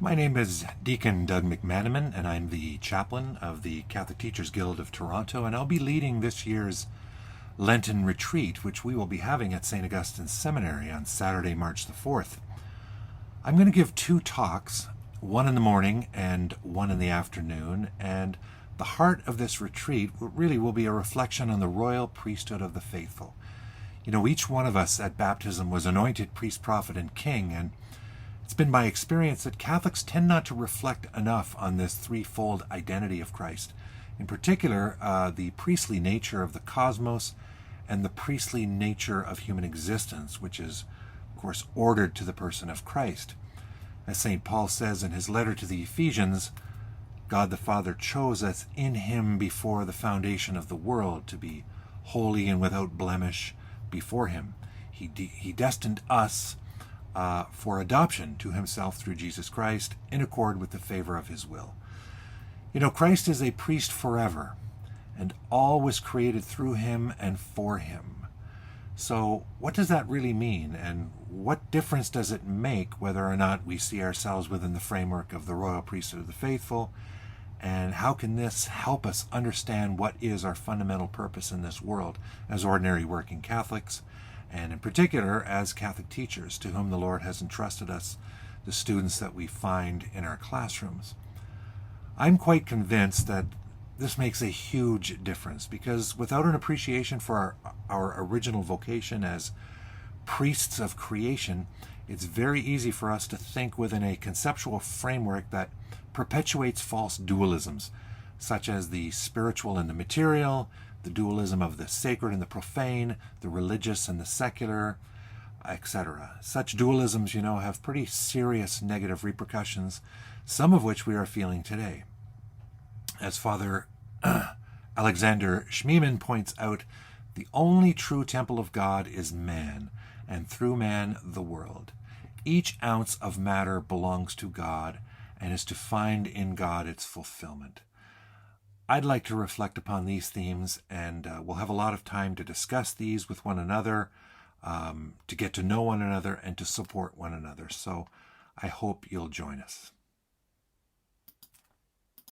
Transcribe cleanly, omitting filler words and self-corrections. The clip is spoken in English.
My name is Deacon Doug McManaman, and I'm the chaplain of the Catholic Teachers Guild of Toronto, and I'll be leading this year's Lenten retreat, which we will be having at St. Augustine Seminary on Saturday, March the 4th. I'm going to give two talks, one in the morning and one in the afternoon, and the heart of this retreat really will be a reflection on the royal priesthood of the faithful. You know, each one of us at baptism was anointed priest, prophet, and king, and it's been my experience that Catholics tend not to reflect enough on this threefold identity of Christ. In particular, the priestly nature of the cosmos and the priestly nature of human existence, which is, of course, ordered to the person of Christ. As St. Paul says in his letter to the Ephesians, God the Father chose us in him before the foundation of the world to be holy and without blemish before him. He destined us for adoption to himself through Jesus Christ in accord with the favor of his will. You know, Christ is a priest forever, and all was created through him and for him. So what does that really mean, and what difference does it make whether or not we see ourselves within the framework of the royal priesthood of the faithful, and how can this help us understand what is our fundamental purpose in this world as ordinary working Catholics, and in particular as Catholic teachers to whom the Lord has entrusted us, the students that we find in our classrooms. I'm quite convinced that this makes a huge difference, because without an appreciation for our original vocation as priests of creation, it's very easy for us to think within a conceptual framework that perpetuates false dualisms, such as the spiritual and the material, the dualism of the sacred and the profane, the religious and the secular, etc. Such dualisms, you know, have pretty serious negative repercussions, some of which we are feeling today. As Father Alexander Schmemann points out, the only true temple of God is man, and through man the world. Each ounce of matter belongs to God and is to find in God its fulfillment. I'd like to reflect upon these themes, and we'll have a lot of time to discuss these with one another, to get to know one another and to support one another. So I hope you'll join us.